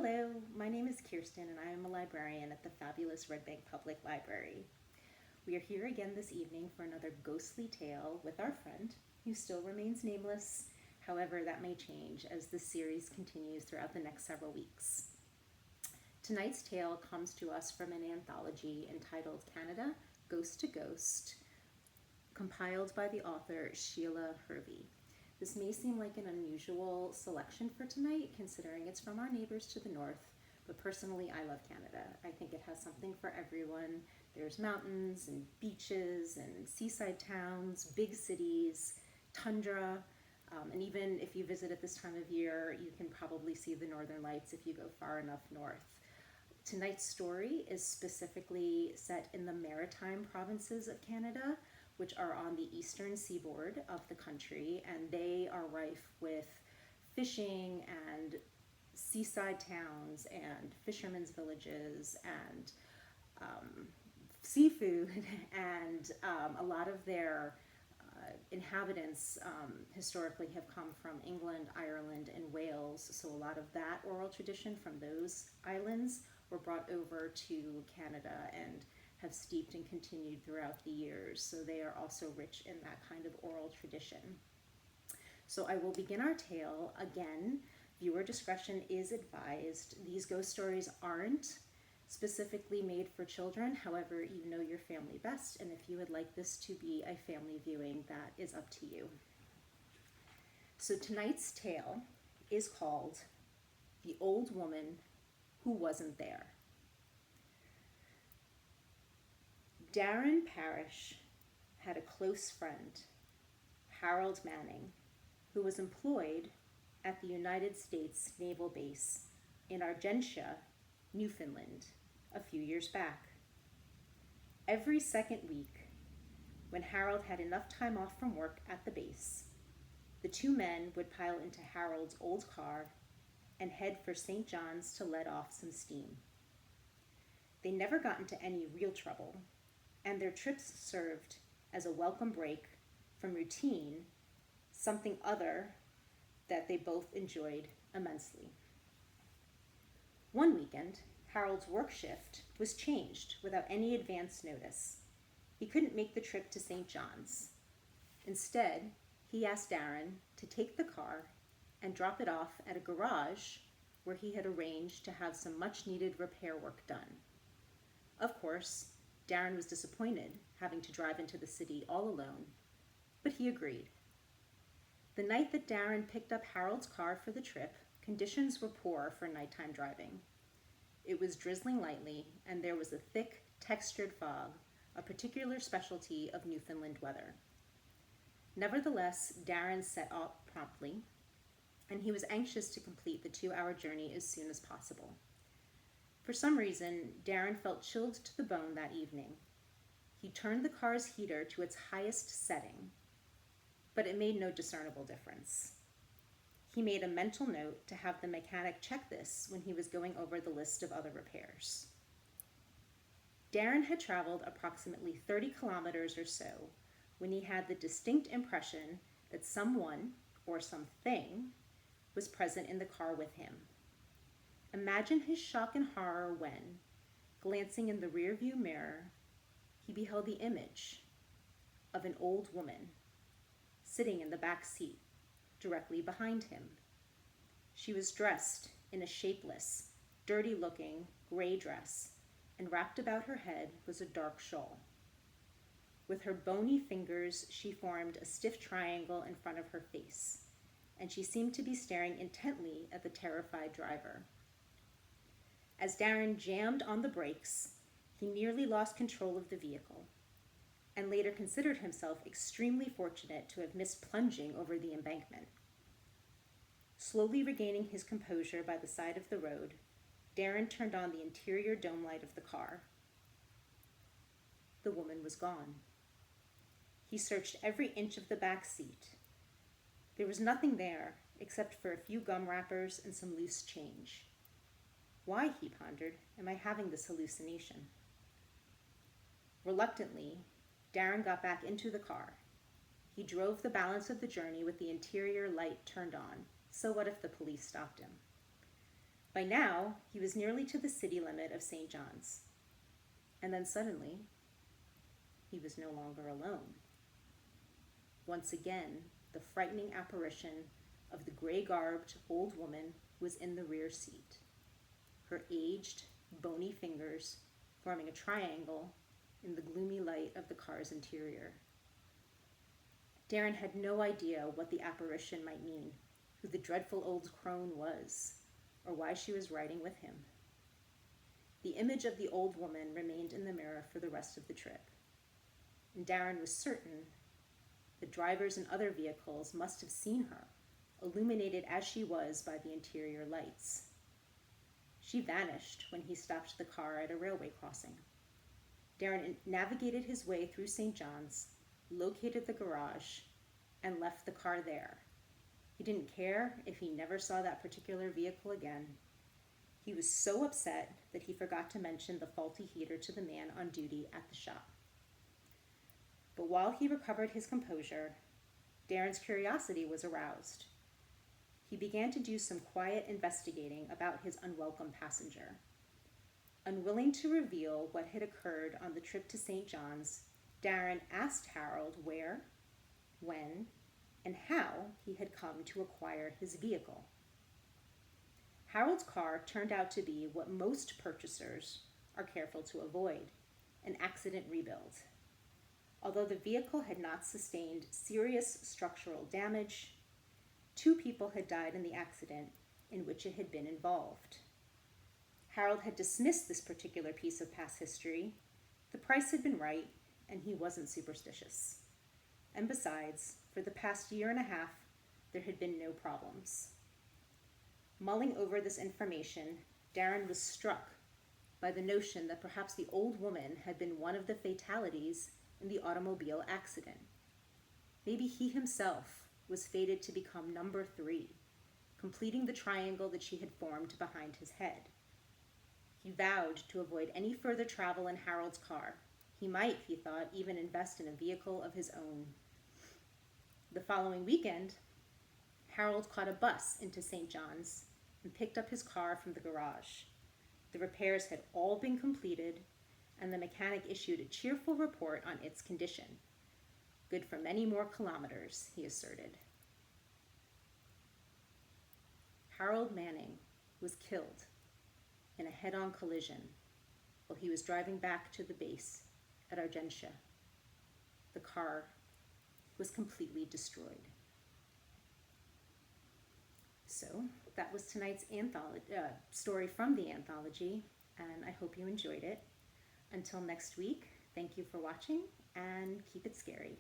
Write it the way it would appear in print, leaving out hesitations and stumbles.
Hello, my name is Kirsten and I am a librarian at the fabulous Red Bank Public Library. We are here again this evening for another ghostly tale with our friend, who still remains nameless. However, that may change as this series continues throughout the next several weeks. Tonight's tale comes to us from an anthology entitled Canada, Ghost to Ghost, compiled by the author Sheila Hervey. This may seem like an unusual selection for tonight, considering it's from our neighbors to the north, but personally, I love Canada. I think it has something for everyone. There's mountains and beaches and seaside towns, big cities, tundra, and even if you visit at this time of year, you can probably see the northern lights if you go far enough north. Tonight's story is specifically set in the maritime provinces of Canada, which are on the eastern seaboard of the country, and they are rife with fishing and seaside towns and fishermen's villages and seafood, and a lot of their inhabitants historically have come from England, Ireland, and Wales, so a lot of that oral tradition from those islands were brought over to Canada and have steeped and continued throughout the years, so they are also rich in that kind of oral tradition. So I will begin our tale. Again, viewer discretion is advised. These ghost stories aren't specifically made for children, however, you know your family best, and if you would like this to be a family viewing, that is up to you. So tonight's tale is called The Old Woman Who Wasn't There. Darren Parrish had a close friend, Harold Manning, who was employed at the United States Naval Base in Argentia, Newfoundland, a few years back. Every second week, when Harold had enough time off from work at the base, the two men would pile into Harold's old car and head for St. John's to let off some steam. They never got into any real trouble, and their trips served as a welcome break from routine, something other that they both enjoyed immensely. One weekend, Harold's work shift was changed without any advance notice. He couldn't make the trip to St. John's. Instead, he asked Darren to take the car and drop it off at a garage where he had arranged to have some much-needed repair work done. Of course, Darren was disappointed having to drive into the city all alone, but he agreed. The night that Darren picked up Harold's car for the trip, conditions were poor for nighttime driving. It was drizzling lightly, and there was a thick, textured fog, a particular specialty of Newfoundland weather. Nevertheless, Darren set off promptly, and he was anxious to complete the 2-hour journey as soon as possible. For some reason, Darren felt chilled to the bone that evening. He turned the car's heater to its highest setting, but it made no discernible difference. He made a mental note to have the mechanic check this when he was going over the list of other repairs. Darren had traveled approximately 30 kilometers or so when he had the distinct impression that someone, or something, was present in the car with him. Imagine his shock and horror when, glancing in the rearview mirror, he beheld the image of an old woman sitting in the back seat directly behind him. She was dressed in a shapeless, dirty-looking gray dress, and wrapped about her head was a dark shawl. With her bony fingers, she formed a stiff triangle in front of her face, and she seemed to be staring intently at the terrified driver. As Darren jammed on the brakes, he nearly lost control of the vehicle, and later considered himself extremely fortunate to have missed plunging over the embankment. Slowly regaining his composure by the side of the road, Darren turned on the interior dome light of the car. The woman was gone. He searched every inch of the back seat. There was nothing there except for a few gum wrappers and some loose change. Why, he pondered, am I having this hallucination? Reluctantly, Darren got back into the car. He drove the balance of the journey with the interior light turned on, so what if the police stopped him? By now, he was nearly to the city limit of St. John's. And then suddenly, he was no longer alone. Once again, the frightening apparition of the gray-garbed old woman was in the rear seat, her aged, bony fingers forming a triangle in the gloomy light of the car's interior. Darren had no idea what the apparition might mean, who the dreadful old crone was, or why she was riding with him. The image of the old woman remained in the mirror for the rest of the trip, and Darren was certain the drivers in other vehicles must have seen her, illuminated as she was by the interior lights. She vanished when he stopped the car at a railway crossing. Darren navigated his way through St. John's, located the garage, and left the car there. He didn't care if he never saw that particular vehicle again. He was so upset that he forgot to mention the faulty heater to the man on duty at the shop. But while he recovered his composure, Darren's curiosity was aroused. He began to do some quiet investigating about his unwelcome passenger. Unwilling to reveal what had occurred on the trip to St. John's, Darren asked Harold where, when, and how he had come to acquire his vehicle. Harold's car turned out to be what most purchasers are careful to avoid, an accident rebuild. Although the vehicle had not sustained serious structural damage, 2 people had died in the accident in which it had been involved. Harold had dismissed this particular piece of past history. The price had been right, and he wasn't superstitious. And besides, for the past year and a half, there had been no problems. Mulling over this information, Darren was struck by the notion that perhaps the old woman had been one of the fatalities in the automobile accident. Maybe he himself was fated to become number 3, completing the triangle that she had formed behind his head. He vowed to avoid any further travel in Harold's car. He might, he thought, even invest in a vehicle of his own. The following weekend, Harold caught a bus into St. John's and picked up his car from the garage. The repairs had all been completed, and the mechanic issued a cheerful report on its condition. Good for many more kilometers, he asserted. Harold Manning was killed in a head-on collision while he was driving back to the base at Argentia. The car was completely destroyed. So that was tonight's story from the anthology, and I hope you enjoyed it. Until next week, thank you for watching, and keep it scary.